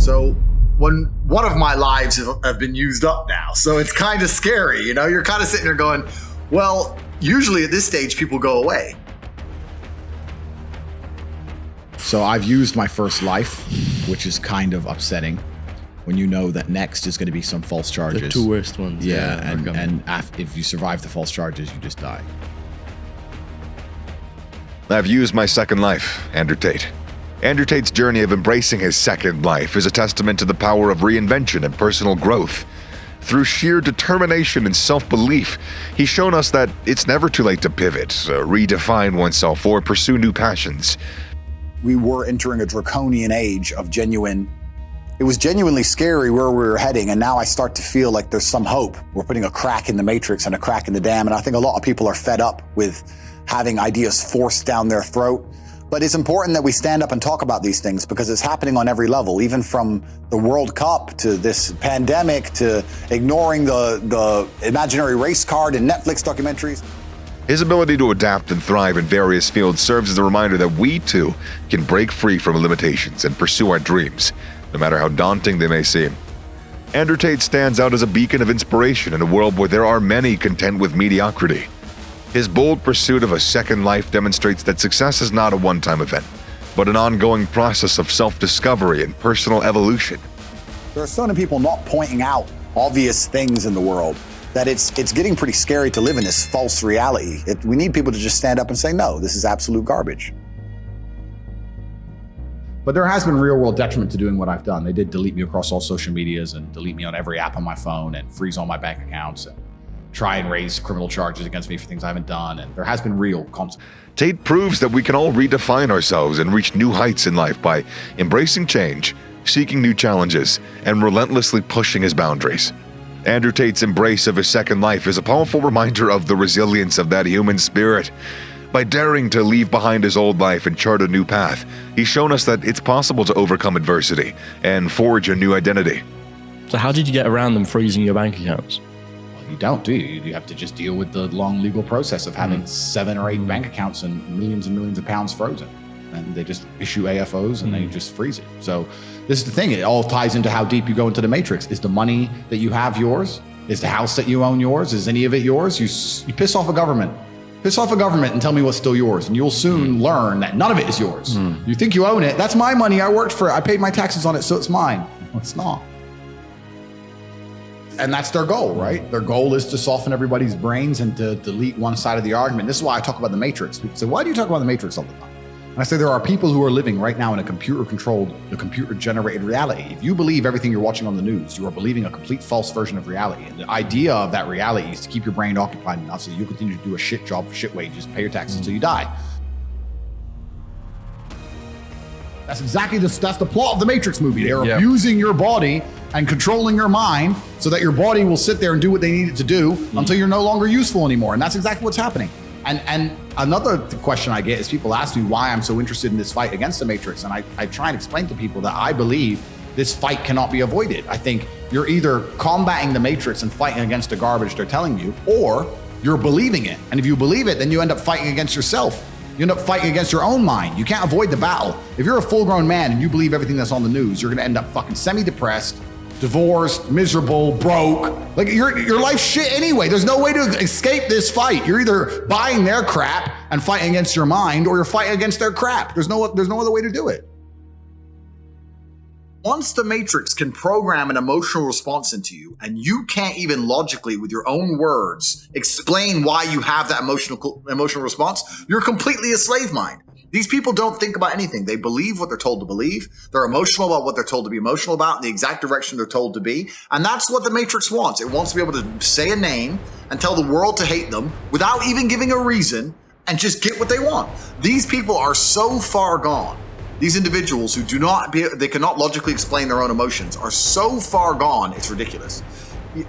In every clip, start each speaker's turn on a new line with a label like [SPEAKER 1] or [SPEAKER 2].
[SPEAKER 1] So when one of my lives have been used up now, so it's kind of scary, you know, you're kind of sitting there going, well, usually at this stage, people go away.
[SPEAKER 2] So I've used my first life, which is kind of upsetting when you know that next is going to be some false charges.
[SPEAKER 3] The two worst ones.
[SPEAKER 2] Yeah, and if you survive the false charges, you just die.
[SPEAKER 4] I've used my second life, Andrew Tate. Andrew Tate's journey of embracing his second life is a testament to the power of reinvention and personal growth. Through sheer determination and self-belief, he's shown us that it's never too late to pivot, redefine oneself, or pursue new passions.
[SPEAKER 5] We were entering a draconian age of it was genuinely scary where we were heading, and now I start to feel like there's some hope. We're putting a crack in the matrix and a crack in the dam, and I think a lot of people are fed up with having ideas forced down their throat. But it's important that we stand up and talk about these things because it's happening on every level, even from the World Cup to this pandemic to ignoring the imaginary race card in Netflix documentaries.
[SPEAKER 4] His ability to adapt and thrive in various fields serves as a reminder that we too can break free from limitations and pursue our dreams, no matter how daunting they may seem. Andrew Tate stands out as a beacon of inspiration in a world where there are many content with mediocrity. His bold pursuit of a second life demonstrates that success is not a one-time event, but an ongoing process of self-discovery and personal evolution.
[SPEAKER 5] There are so many people not pointing out obvious things in the world that it's getting pretty scary to live in this false reality. We need people to just stand up and say, no, this is absolute garbage.
[SPEAKER 2] But there has been real world detriment to doing what I've done. They did delete me across all social medias and delete me on every app on my phone and freeze all my bank accounts and try and raise criminal charges against me for things I haven't done. And there has been real consequences.
[SPEAKER 4] Tate proves that we can all redefine ourselves and reach new heights in life by embracing change, seeking new challenges, and relentlessly pushing his boundaries. Andrew Tate's embrace of his second life is a powerful reminder of the resilience of that human spirit. By daring to leave behind his old life and chart a new path, he's shown us that it's possible to overcome adversity and forge a new identity.
[SPEAKER 3] So how did you get around them freezing your bank accounts?
[SPEAKER 2] You don't, do you? You have to just deal with the long legal process of having 7 or 8 bank accounts and millions of pounds frozen. And they just issue AFOs and they just freeze it. So this is the thing. It all ties into how deep you go into the matrix. Is the money that you have yours? Is the house that you own yours? Is any of it yours? You piss off a government. Piss off a government and tell me what's still yours. And you'll soon learn that none of it is yours. You think you own it. That's my money. I worked for it. I paid my taxes on it, so it's mine. Well, it's not. And that's their goal, right? Their goal is to soften everybody's brains and to delete one side of the argument. This is why I talk about the matrix. People say, why do you talk about the matrix all the time? And I say there are people who are living right now in a computer-generated reality. If you believe everything you're watching on the news, you are believing a complete false version of reality. And the idea of that reality is to keep your brain occupied enough so that you'll continue to do a shit job for shit wages, pay your taxes until you die. That's the plot of the Matrix movie. They're abusing your body and controlling your mind so that your body will sit there and do what they need it to do until you're no longer useful anymore. And that's exactly what's happening. And another question I get is people ask me why I'm so interested in this fight against the Matrix. And I try and explain to people that I believe this fight cannot be avoided. I think you're either combating the Matrix and fighting against the garbage they're telling you, or you're believing it. And if you believe it, then you end up fighting against yourself. You end up fighting against your own mind. You can't avoid the battle. If you're a full-grown man and you believe everything that's on the news, you're gonna end up fucking semi-depressed, divorced, miserable, broke. Like your life's shit anyway. There's no way to escape this fight. You're either buying their crap and fighting against your mind, or you're fighting against their crap. There's no other way to do it.
[SPEAKER 1] Once the Matrix can program an emotional response into you, and you can't even logically, with your own words, explain why you have that emotional response, you're completely a slave mind. These people don't think about anything. They believe what they're told to believe. They're emotional about what they're told to be emotional about in the exact direction they're told to be. And that's what the Matrix wants. It wants to be able to say a name and tell the world to hate them without even giving a reason and just get what they want. These people are so far gone. These individuals who they cannot logically explain their own emotions are so far gone, it's ridiculous.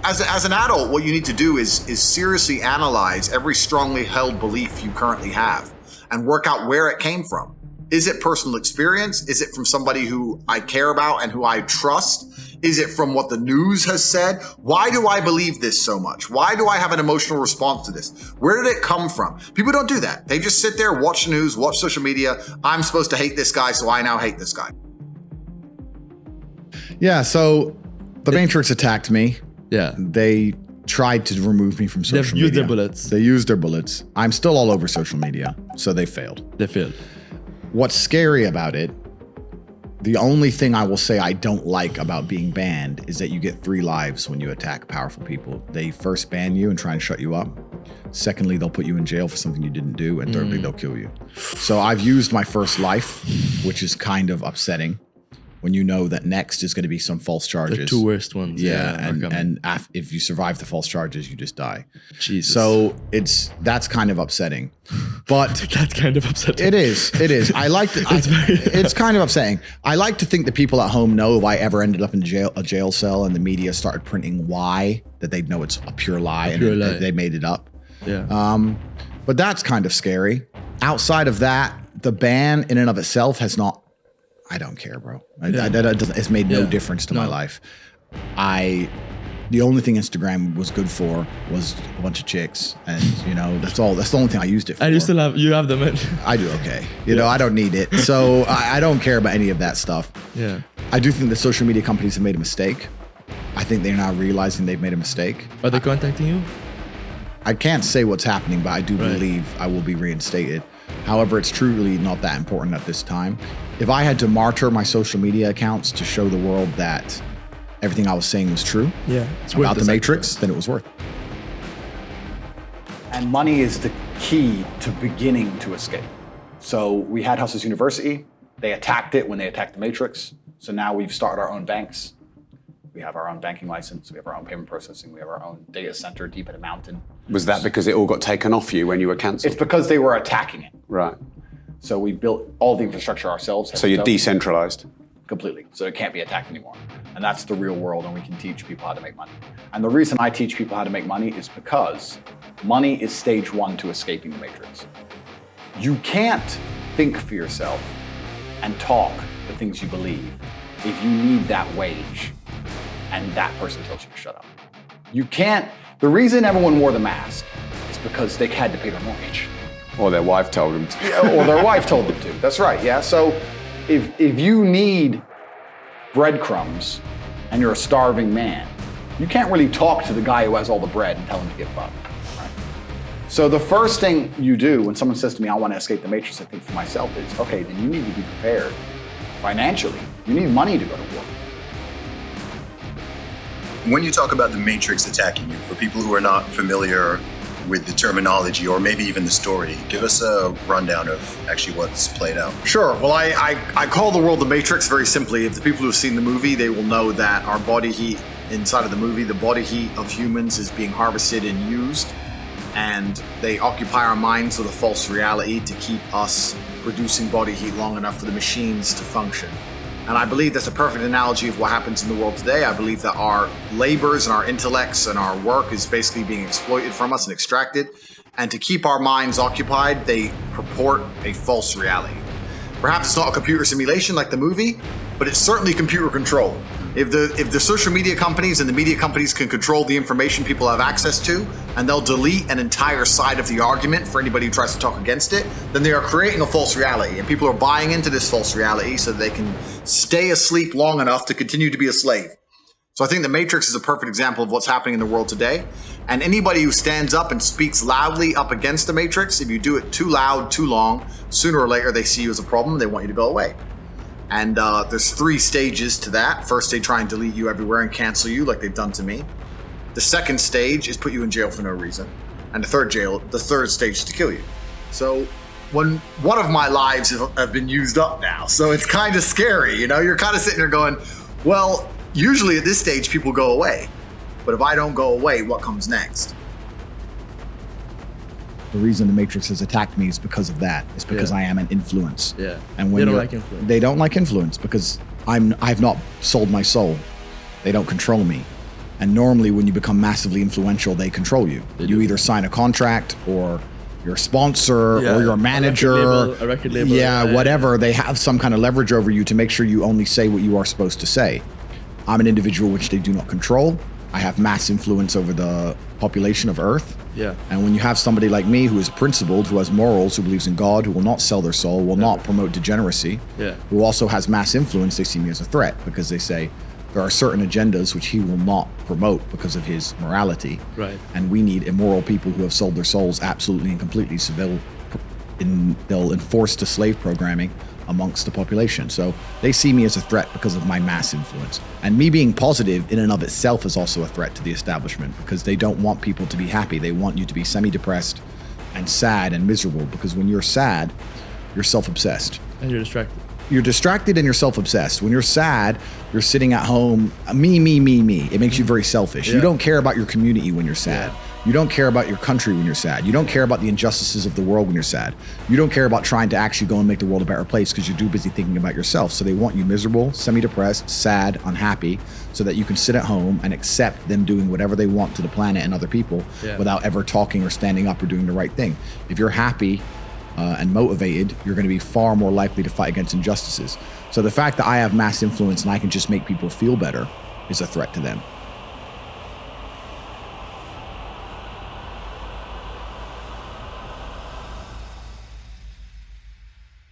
[SPEAKER 1] As an adult, what you need to do is seriously analyze every strongly held belief you currently have and work out where it came from. Is it personal experience? Is it from somebody who I care about and who I trust? Is it from what the news has said? Why do I believe this so much? Why do I have an emotional response to this? Where did it come from? People don't do that. They just sit there, watch the news, watch social media. I'm supposed to hate this guy, so I now hate this guy.
[SPEAKER 2] Yeah, so the Matrix attacked me.
[SPEAKER 3] Yeah.
[SPEAKER 2] They tried to remove me from social media.
[SPEAKER 3] They've used their bullets.
[SPEAKER 2] They used their bullets. I'm still all over social media, so they failed.
[SPEAKER 3] They failed.
[SPEAKER 2] What's scary about it, the only thing I will say I don't like about being banned is that you get 3 lives when you attack powerful people. They first ban you and try and shut you up. Secondly, they'll put you in jail for something you didn't do. And thirdly, they'll kill you. So I've used my first life, which is kind of upsetting when you know that next is going to be some false charges.
[SPEAKER 3] The 2 worst ones.
[SPEAKER 2] Yeah, if you survive the false charges, you just die.
[SPEAKER 3] Jesus.
[SPEAKER 2] So that's kind of upsetting. But
[SPEAKER 3] that's kind of upsetting.
[SPEAKER 2] It is. I like to. It's kind of upsetting. I like to think that people at home know if I ever ended up in a jail cell and the media started printing why, that they'd know it's a pure lie they made it up.
[SPEAKER 3] Yeah.
[SPEAKER 2] But that's kind of scary. Outside of that, the ban in and of itself has not. I don't care, bro. It's made no difference to my life. The only thing Instagram was good for was a bunch of chicks, and that's all. That's the only thing I used it for.
[SPEAKER 3] And you have them.
[SPEAKER 2] I do okay. I don't need it, so I don't care about any of that stuff.
[SPEAKER 3] Yeah.
[SPEAKER 2] I do think the social media companies have made a mistake. I think they're now realizing they've made a mistake.
[SPEAKER 3] Are they contacting you?
[SPEAKER 2] I can't say what's happening, but I do believe I will be reinstated. However, it's truly not that important at this time. If I had to martyr my social media accounts to show the world that everything I was saying was true about the Matrix, then it was worth it.
[SPEAKER 5] And money is the key to beginning to escape. So we had Hustlers University. They attacked it when they attacked the Matrix. So now we've started our own banks. We have our own banking license. We have our own payment processing. We have our own data center deep in a mountain.
[SPEAKER 6] Was that because it all got taken off you when you were cancelled?
[SPEAKER 5] It's because they were attacking it.
[SPEAKER 6] Right.
[SPEAKER 5] So we built all the infrastructure ourselves.
[SPEAKER 6] So you're decentralized?
[SPEAKER 5] Completely. So it can't be attacked anymore. And that's the real world, and we can teach people how to make money. And the reason I teach people how to make money is because money is stage 1 to escaping the Matrix. You can't think for yourself and talk the things you believe if you need that wage and that person tells you to shut up. You can't. The reason everyone wore the mask is because they had to pay their mortgage.
[SPEAKER 6] Or their wife told them to.
[SPEAKER 5] Or their wife told them to. That's right, yeah. So if you need breadcrumbs and you're a starving man, you can't really talk to the guy who has all the bread and tell him to get fucked. Right? So the first thing you do when someone says to me, I want to escape the Matrix, I think for myself is, okay, then you need to be prepared financially. You need money to go to war.
[SPEAKER 7] When you talk about the Matrix attacking you, for people who are not familiar with the terminology or maybe even the story, give us a rundown of actually what's played out.
[SPEAKER 1] Sure. Well, I call the world the Matrix very simply. If the people who have seen the movie, they will know that our body heat inside of the movie, the body heat of humans is being harvested and used, and they occupy our minds with a false reality to keep us producing body heat long enough for the machines to function. And I believe that's a perfect analogy of what happens in the world today. I believe that our labors and our intellects and our work is basically being exploited from us and extracted. And to keep our minds occupied, they purport a false reality. Perhaps it's not a computer simulation like the movie, but it's certainly computer control. If the social media companies and the media companies can control the information people have access to, and they'll delete an entire side of the argument for anybody who tries to talk against it, then they are creating a false reality. And people are buying into this false reality so that they can stay asleep long enough to continue to be a slave. So I think the Matrix is a perfect example of what's happening in the world today. And anybody who stands up and speaks loudly up against the Matrix, if you do it too loud, too long, sooner or later they see you as a problem, they want you to go away. And there's 3 stages to that. First, they try and delete you everywhere and cancel you like they've done to me. The second stage is put you in jail for no reason. And the third stage is to kill you. So one of my lives have been used up now. So it's kind of scary, You're kind of sitting there going, well, usually at this stage people go away. But if I don't go away, what comes next?
[SPEAKER 2] The reason the Matrix has attacked me is because of that. It's because I am an influence.
[SPEAKER 3] Yeah.
[SPEAKER 2] And when
[SPEAKER 3] they don't like influence.
[SPEAKER 2] They don't like influence because I've not sold my soul. They don't control me. And normally when you become massively influential, they control you. You either sign a contract or you're a sponsor or you're a manager.
[SPEAKER 3] A record label.
[SPEAKER 2] Yeah, whatever. They have some kind of leverage over you to make sure you only say what you are supposed to say. I'm an individual which they do not control. I have mass influence over the population of Earth.
[SPEAKER 3] Yeah.
[SPEAKER 2] And when you have somebody like me who is principled, who has morals, who believes in God, who will not sell their soul, will not promote degeneracy, who also has mass influence, they see me as a threat because they say, there are certain agendas which he will not promote because of his morality.
[SPEAKER 3] Right.
[SPEAKER 2] And we need immoral people who have sold their souls absolutely and completely, so they'll enforce the slave programming amongst the population. So they see me as a threat because of my mass influence. And me being positive in and of itself is also a threat to the establishment, because they don't want people to be happy. They want you to be semi-depressed and sad and miserable, because when you're sad, you're self-obsessed.
[SPEAKER 3] And you're distracted.
[SPEAKER 2] You're distracted and you're self-obsessed. When you're sad, you're sitting at home, me. It makes you very selfish.
[SPEAKER 3] Yeah.
[SPEAKER 2] You don't care about your community when you're sad.
[SPEAKER 3] Yeah.
[SPEAKER 2] You don't care about your country when you're sad. You don't care about the injustices of the world when you're sad. You don't care about trying to actually go and make the world a better place because you're too busy thinking about yourself. So they want you miserable, semi-depressed, sad, unhappy, so that you can sit at home and accept them doing whatever they want to the planet and other people without ever talking or standing up or doing the right thing. If you're happy and motivated, you're going to be far more likely to fight against injustices. So the fact that I have mass influence and I can just make people feel better is a threat to them.